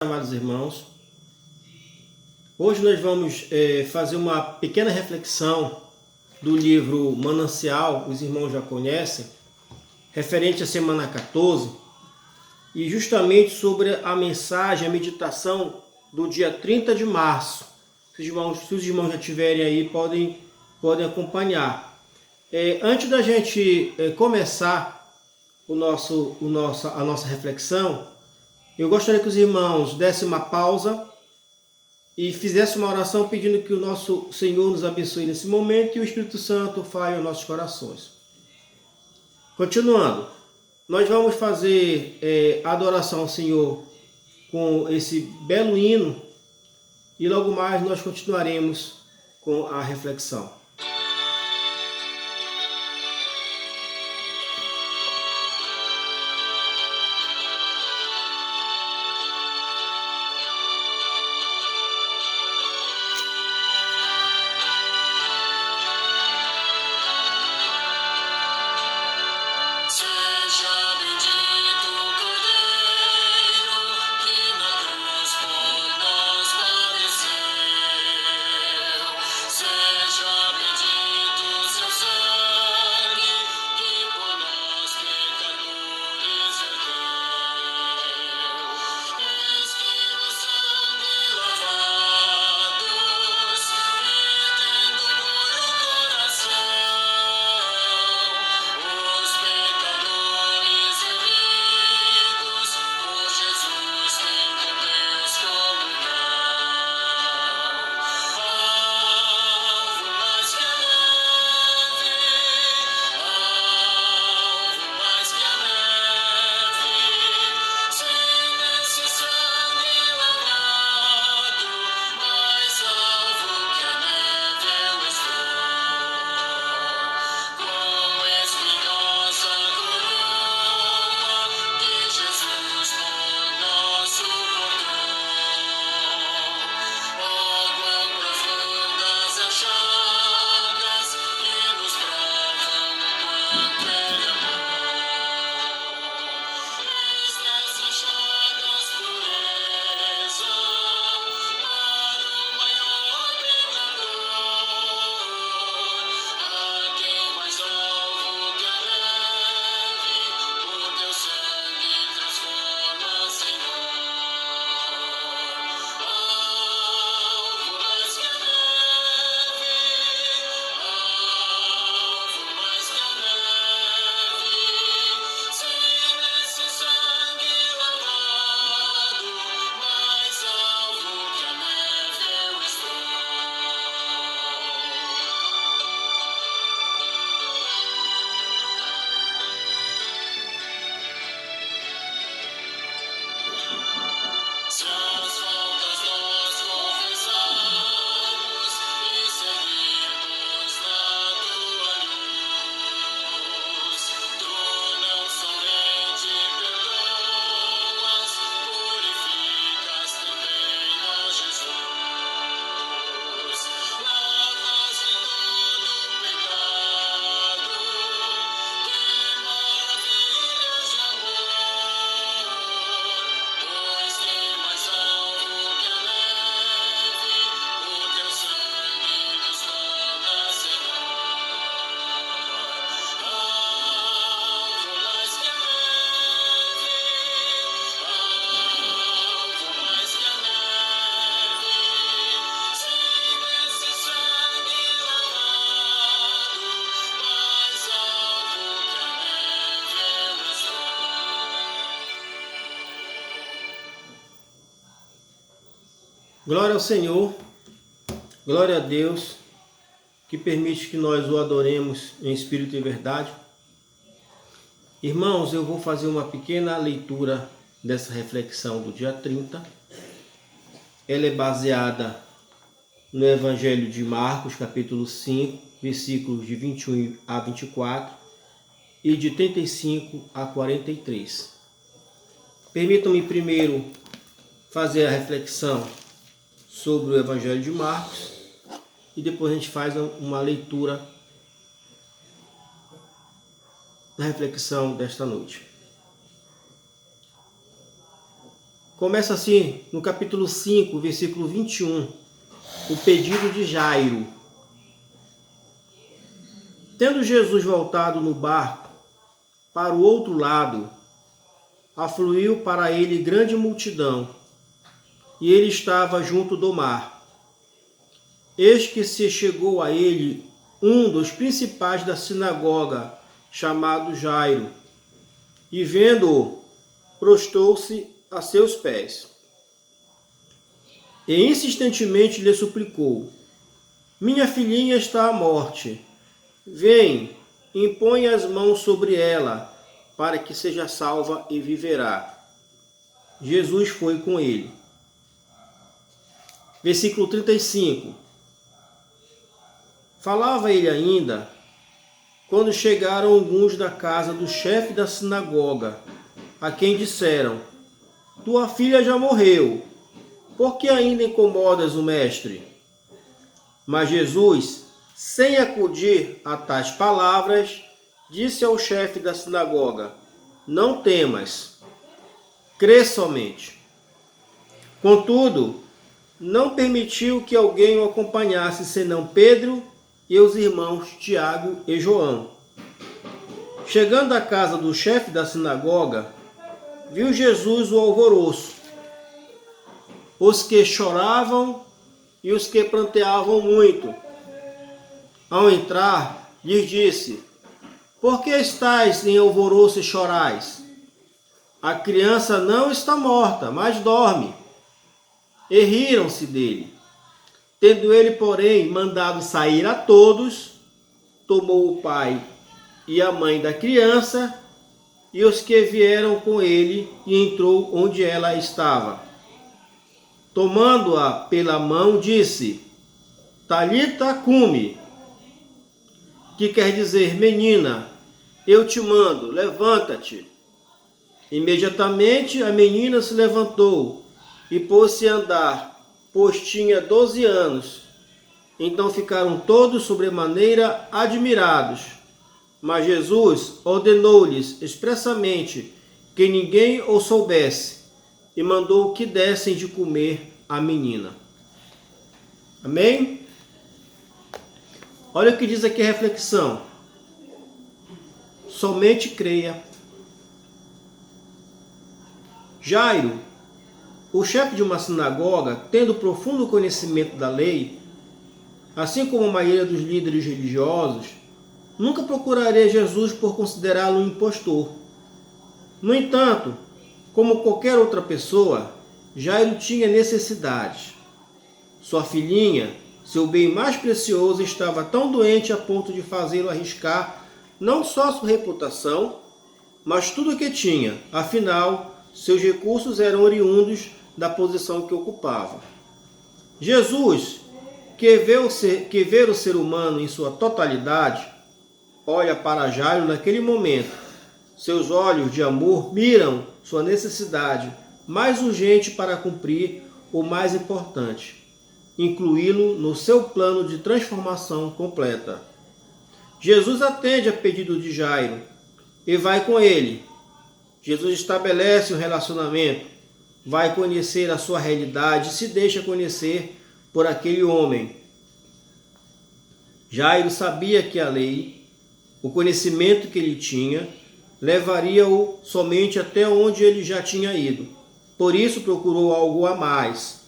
Amados irmãos, hoje nós vamos fazer uma pequena reflexão do livro Manancial, os irmãos já conhecem, referente à semana 14, e justamente sobre a mensagem, a meditação do dia 30 de março. Se os irmãos já tiverem aí, podem acompanhar. Antes da gente começar a nossa reflexão, eu gostaria que os irmãos dessem uma pausa e fizessem uma oração pedindo que o nosso Senhor nos abençoe nesse momento e o Espírito Santo fale aos nossos corações. Continuando, nós vamos fazer adoração ao Senhor com esse belo hino e logo mais nós continuaremos com a reflexão. Glória ao Senhor, glória a Deus, que permite que nós o adoremos em espírito e verdade. Irmãos, eu vou fazer uma pequena leitura dessa reflexão do dia 30. Ela é baseada no Evangelho de Marcos, capítulo 5, versículos de 21 a 24 e de 35 a 43. Permitam-me primeiro fazer a reflexão sobre o Evangelho de Marcos e depois a gente faz uma leitura da reflexão desta noite. Começa assim, no capítulo 5, versículo 21, o pedido de Jairo. Tendo Jesus voltado no barco para o outro lado, afluiu para ele grande multidão, e ele estava junto do mar. Eis que se chegou a ele um dos principais da sinagoga, chamado Jairo, e vendo-o, prostrou-se a seus pés. E insistentemente lhe suplicou: minha filhinha está à morte. Vem, impõe as mãos sobre ela, para que seja salva e viverá. Jesus foi com ele. Versículo 35. Falava ele ainda, quando chegaram alguns da casa do chefe da sinagoga, a quem disseram: tua filha já morreu, por que ainda incomodas o mestre? Mas Jesus, sem acudir a tais palavras, disse ao chefe da sinagoga: não temas, crê somente. Contudo, não permitiu que alguém o acompanhasse, senão Pedro e os irmãos Tiago e João. Chegando à casa do chefe da sinagoga, viu Jesus o alvoroço, os que choravam e os que pranteavam muito. Ao entrar, lhes disse: por que estáis em alvoroço e chorais? A criança não está morta, mas dorme. E riram-se dele. Tendo ele, porém, mandado sair a todos, tomou o pai e a mãe da criança e os que vieram com ele, e entrou onde ela estava. Tomando-a pela mão, disse: Talita cumi, que quer dizer: menina, eu te mando, levanta-te. Imediatamente a menina se levantou e pôs-se a andar, pois tinha 12 anos. Então ficaram todos sobremaneira admirados. Mas Jesus ordenou-lhes expressamente que ninguém o soubesse, e mandou que dessem de comer à menina. Amém? Olha o que diz aqui a reflexão. Somente creia. Jairo, o chefe de uma sinagoga, tendo profundo conhecimento da lei, assim como a maioria dos líderes religiosos, nunca procuraria Jesus por considerá-lo um impostor. No entanto, como qualquer outra pessoa, Jairo tinha necessidades. Sua filhinha, seu bem mais precioso, estava tão doente a ponto de fazê-lo arriscar não só sua reputação, mas tudo o que tinha. Afinal, seus recursos eram oriundos da posição que ocupava. Jesus, que vê o ser humano em sua totalidade, olha para Jairo naquele momento. Seus olhos de amor miram sua necessidade mais urgente para cumprir o mais importante, incluí-lo no seu plano de transformação completa. Jesus atende a pedido de Jairo e vai com ele. Jesus estabelece um relacionamento, vai conhecer a sua realidade e se deixa conhecer por aquele homem. Jairo sabia que a lei, o conhecimento que ele tinha, levaria-o somente até onde ele já tinha ido. Por isso procurou algo a mais.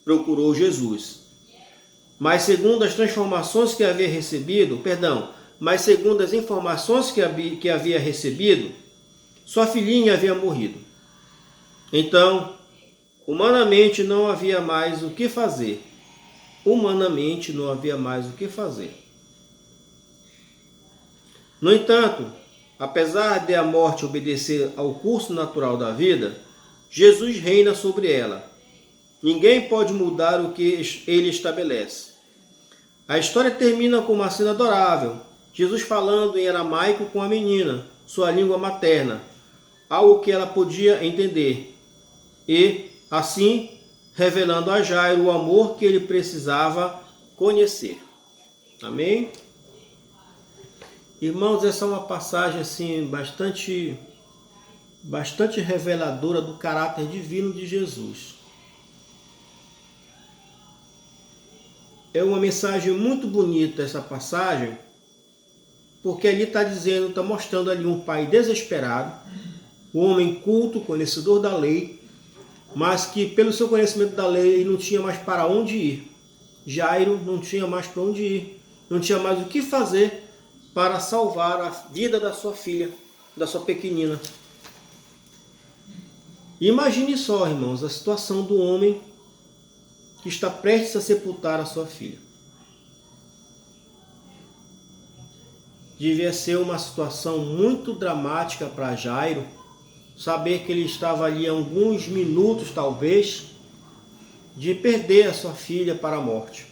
Procurou Jesus. Mas segundo as informações que havia recebido, que havia recebido, sua filhinha havia morrido. Então, humanamente não havia mais o que fazer. Humanamente não havia mais o que fazer. No entanto, apesar de a morte obedecer ao curso natural da vida, Jesus reina sobre ela. Ninguém pode mudar o que ele estabelece. A história termina com uma cena adorável. Jesus falando em aramaico com a menina, sua língua materna, algo que ela podia entender. E, assim, revelando a Jairo o amor que ele precisava conhecer. Amém? Irmãos, essa é uma passagem assim bastante bastante reveladora do caráter divino de Jesus. É uma mensagem muito bonita essa passagem, porque ali está dizendo, está mostrando ali um pai desesperado, um homem culto, conhecedor da lei, mas que pelo seu conhecimento da lei não tinha mais para onde ir. Jairo não tinha mais para onde ir, não tinha mais o que fazer para salvar a vida da sua filha, da sua pequenina. Imagine só, irmãos, a situação do homem que está prestes a sepultar a sua filha. Devia ser uma situação muito dramática para Jairo, saber que ele estava ali a alguns minutos, talvez, de perder a sua filha para a morte.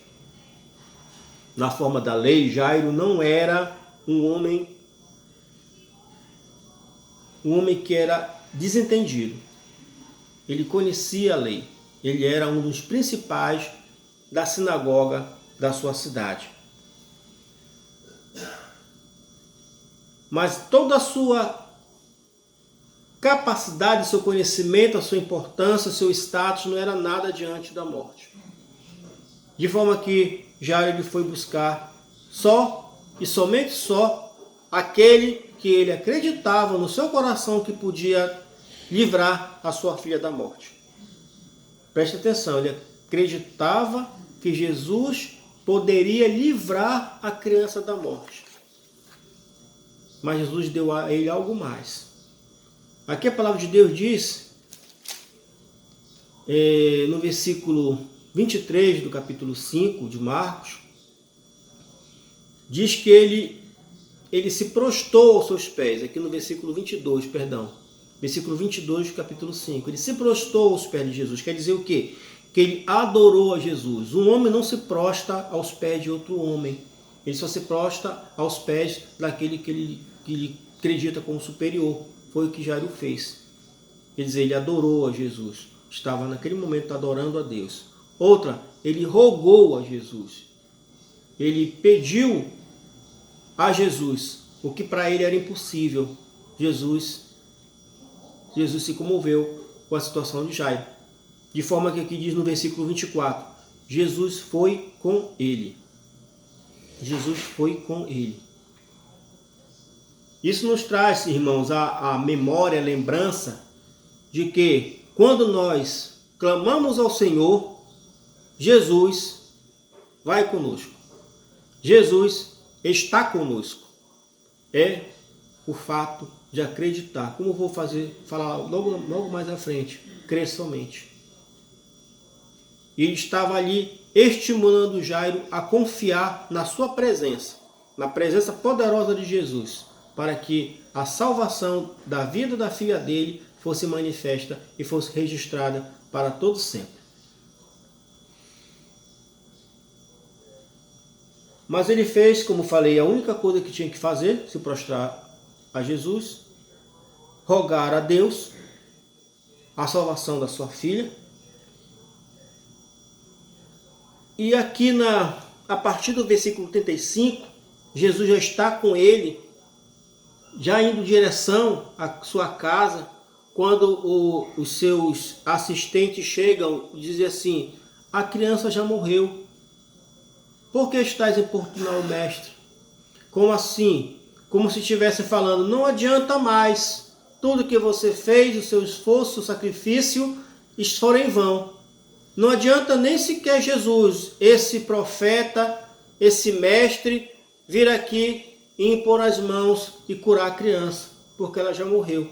Na forma da lei, Jairo não era um homem que era desentendido. Ele conhecia a lei. Ele era um dos principais da sinagoga da sua cidade. Mas toda a sua capacidade, seu conhecimento, a sua importância, seu status não era nada diante da morte. De forma que Jairo foi buscar só e somente só aquele que ele acreditava no seu coração que podia livrar a sua filha da morte. Preste atenção, ele acreditava que Jesus poderia livrar a criança da morte. Mas Jesus deu a ele algo mais. Aqui a palavra de Deus diz, no versículo 23 do capítulo 5 de Marcos, diz que ele se prostrou aos seus pés, aqui no versículo 22, perdão, versículo 22 do capítulo 5, ele se prostrou aos pés de Jesus, quer dizer o quê? Que ele adorou a Jesus. Um homem não se prostra aos pés de outro homem, ele só se prostra aos pés daquele que ele acredita como superior. Foi o que Jairo fez. Quer dizer, ele adorou a Jesus. Estava naquele momento adorando a Deus. Outra, ele rogou a Jesus. Ele pediu a Jesus o que para ele era impossível. Jesus se comoveu com a situação de Jairo. De forma que aqui diz no versículo 24, Jesus foi com ele. Jesus foi com ele. Isso nos traz, irmãos, a memória, a lembrança de que quando nós clamamos ao Senhor, Jesus vai conosco. Jesus está conosco. É o fato de acreditar. Como eu vou falar logo mais à frente, crer somente. E ele estava ali estimulando Jairo a confiar na sua presença, na presença poderosa de Jesus, para que a salvação da vida da filha dele fosse manifesta e fosse registrada para todo sempre. Mas ele fez, como falei, a única coisa que tinha que fazer, se prostrar a Jesus, rogar a Deus a salvação da sua filha. E aqui a partir do versículo 35, Jesus já está com ele, já indo em direção à sua casa, quando os seus assistentes chegam e dizem assim, a criança já morreu. Por que estás importunando o mestre? Como assim? Como se estivesse falando, não adianta mais. Tudo que você fez, o seu esforço, o sacrifício, foram em vão. Não adianta nem sequer Jesus, esse profeta, esse mestre, vir aqui e impor as mãos e curar a criança, porque ela já morreu.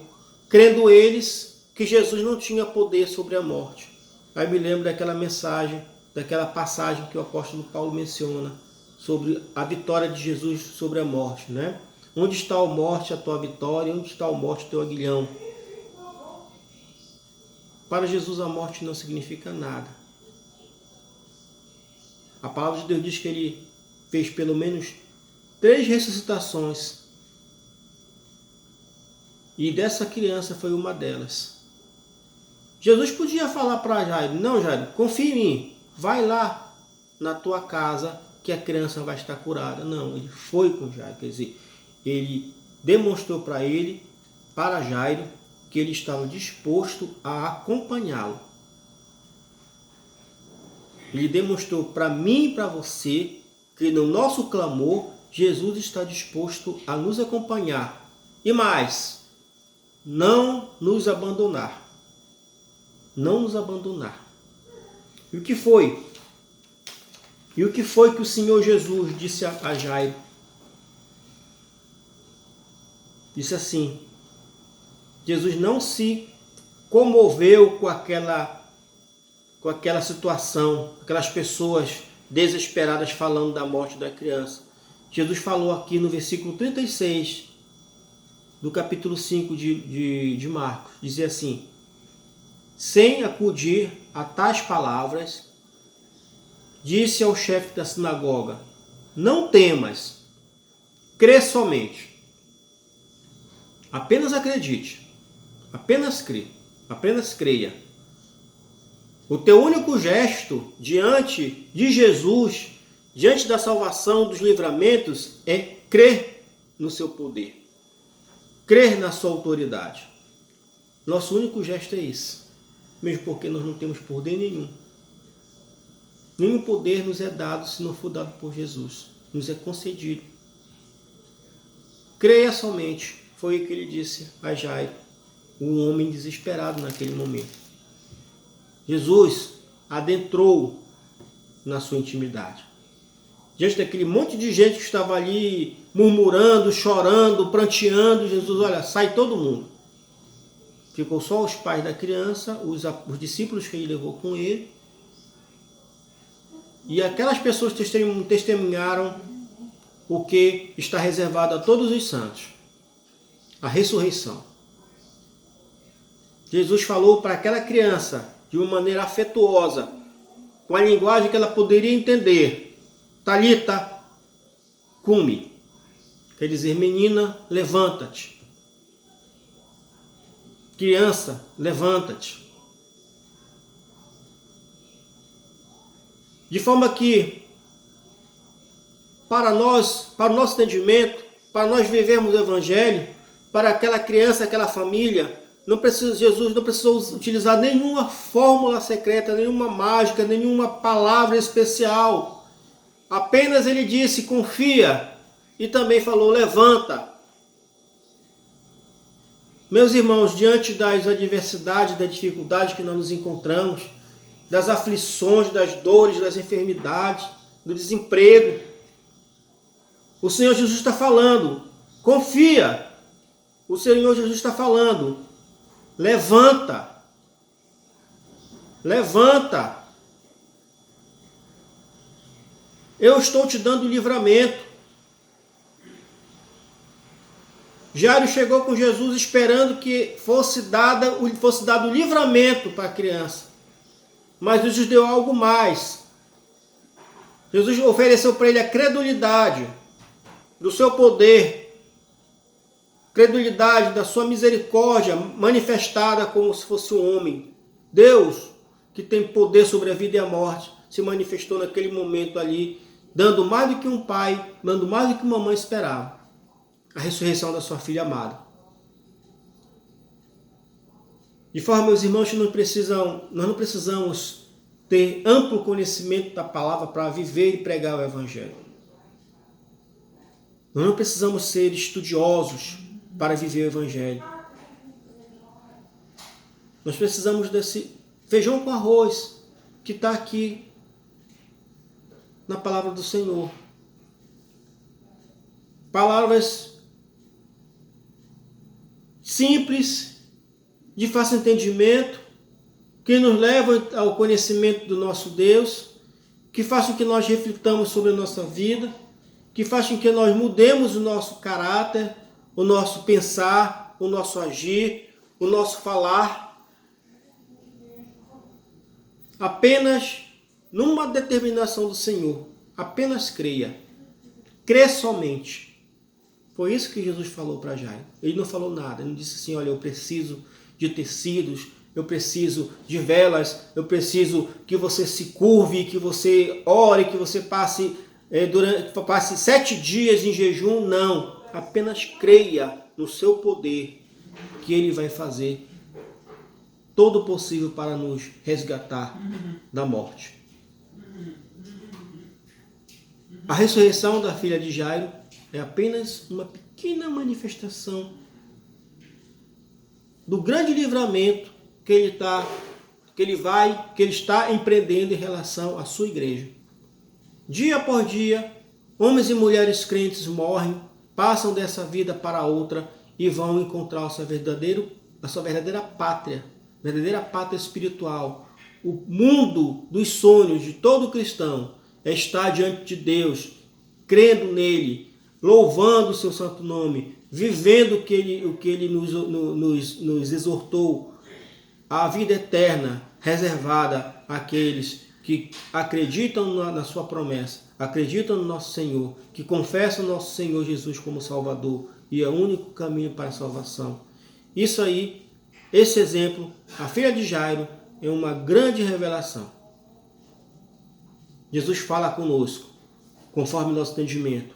Crendo eles que Jesus não tinha poder sobre a morte. Aí me lembro daquela mensagem, daquela passagem que o apóstolo Paulo menciona sobre a vitória de Jesus sobre a morte, né? Onde está a morte, a tua vitória? Onde está a morte, o teu aguilhão? Para Jesus a morte não significa nada. A palavra de Deus diz que ele fez pelo menos 3 ressuscitações. E dessa criança foi uma delas. Jesus podia falar para Jairo, não Jairo, confia em mim, vai lá na tua casa que a criança vai estar curada. Não, ele foi com Jairo, quer dizer, ele demonstrou para Jairo, que ele estava disposto a acompanhá-lo. Ele demonstrou para mim e para você que no nosso clamor, Jesus está disposto a nos acompanhar. E mais, não nos abandonar. Não nos abandonar. E o que foi? E o que foi que o Senhor Jesus disse a Jairo? Disse assim, Jesus não se comoveu com aquela situação, aquelas pessoas desesperadas falando da morte da criança. Jesus falou aqui no versículo 36 do capítulo 5 de Marcos, dizia assim, sem acudir a tais palavras, disse ao chefe da sinagoga, não temas, crê somente. Apenas acredite, apenas crê, apenas creia. O teu único gesto diante de Jesus, diante da salvação, dos livramentos, é crer no seu poder, crer na sua autoridade. Nosso único gesto é esse, mesmo porque nós não temos poder nenhum. Nenhum poder nos é dado se não for dado por Jesus, nos é concedido. Creia somente. Foi o que ele disse a Jairo, um homem desesperado naquele momento. Jesus adentrou na sua intimidade. Diante daquele monte de gente que estava ali murmurando, chorando, pranteando, Jesus, olha, sai todo mundo. Ficou só os pais da criança, os discípulos que ele levou com ele. E aquelas pessoas testemunharam o que está reservado a todos os santos. A ressurreição. Jesus falou para aquela criança de uma maneira afetuosa, com a linguagem que ela poderia entender. Talita, cumi. Quer dizer, menina, levanta-te. Criança, levanta-te. De forma que, para nós, para o nosso entendimento, para nós vivermos o Evangelho, para aquela criança, aquela família, Jesus não precisou utilizar nenhuma fórmula secreta, nenhuma mágica, nenhuma palavra especial. Apenas ele disse, confia, e também falou, levanta. Meus irmãos, diante das adversidades, das dificuldades que nós nos encontramos, das aflições, das dores, das enfermidades, do desemprego, o Senhor Jesus está falando, confia. O Senhor Jesus está falando, levanta, levanta. Eu estou te dando livramento. Jairo chegou com Jesus esperando que fosse dado o livramento para a criança. Mas Jesus deu algo mais. Jesus ofereceu para ele a credulidade do seu poder, credulidade da sua misericórdia manifestada como se fosse um homem. Deus, que tem poder sobre a vida e a morte, se manifestou naquele momento ali, dando mais do que um pai, dando mais do que uma mãe esperava. A ressurreição da sua filha amada. De forma, meus irmãos, nós não precisamos ter amplo conhecimento da palavra para viver e pregar o Evangelho. Nós não precisamos ser estudiosos para viver o Evangelho. Nós precisamos desse feijão com arroz que está aqui na palavra do Senhor. Palavras simples, de fácil entendimento, que nos levam ao conhecimento do nosso Deus, que façam que nós reflitamos sobre a nossa vida, que façam que nós mudemos o nosso caráter, o nosso pensar, o nosso agir, o nosso falar. Apenas numa determinação do Senhor. Apenas creia. Crê somente. Foi isso que Jesus falou para Jairo. Ele não falou nada. Ele não disse assim, olha, eu preciso de tecidos, eu preciso de velas, eu preciso que você se curve, que você ore, que você passe 7 dias em jejum. Não. Apenas creia no seu poder. que Ele vai fazer todo o possível para nos resgatar da morte. A ressurreição da filha de Jairo é apenas uma pequena manifestação do grande livramento que ele está empreendendo em relação à sua igreja. Dia por dia, homens e mulheres crentes morrem, passam dessa vida para outra e vão encontrar a sua verdadeira pátria espiritual. O mundo dos sonhos de todo cristão é estar diante de Deus, crendo nele, louvando o seu santo nome, vivendo o que ele nos exortou, a vida eterna reservada àqueles que acreditam na sua promessa, acreditam no nosso Senhor, que confessam o nosso Senhor Jesus como Salvador e é o único caminho para a salvação. Isso aí, esse exemplo, a filha de Jairo, é uma grande revelação. Jesus fala conosco, conforme nosso entendimento.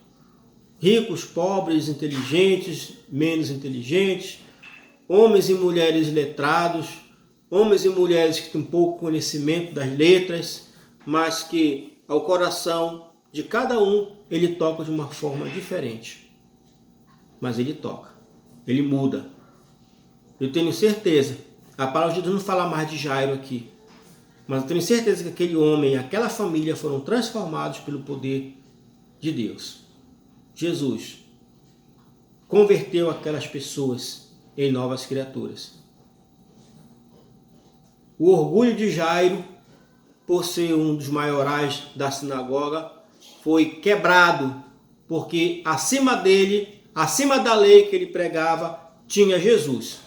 Ricos, pobres, inteligentes, menos inteligentes, homens e mulheres letrados, homens e mulheres que têm pouco conhecimento das letras, mas que ao coração de cada um ele toca de uma forma diferente. Mas ele toca, ele muda. Eu tenho certeza, a palavra de Deus não fala mais de Jairo aqui, mas eu tenho certeza que aquele homem e aquela família foram transformados pelo poder de Deus. Jesus converteu aquelas pessoas em novas criaturas. O orgulho de Jairo, por ser um dos maiorais da sinagoga, foi quebrado, porque acima dele, acima da lei que ele pregava, tinha Jesus.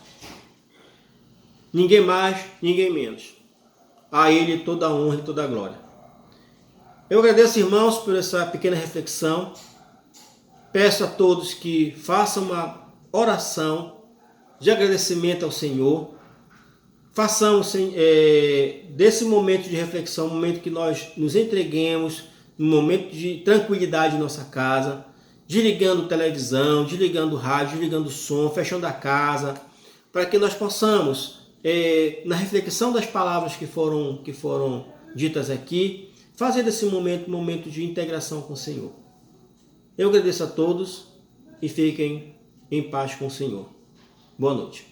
Ninguém mais, ninguém menos. A ele toda a honra e toda a glória. Eu agradeço, irmãos, por essa pequena reflexão. Peço a todos que façam uma oração de agradecimento ao Senhor. Façamos desse momento de reflexão, um momento que nós nos entreguemos, um momento de tranquilidade em nossa casa, desligando televisão, desligando rádio, desligando o som, fechando a casa, para que nós possamos, na reflexão das palavras que foram ditas aqui, fazer desse momento um momento de integração com o Senhor. Eu agradeço a todos e fiquem em paz com o Senhor. Boa noite.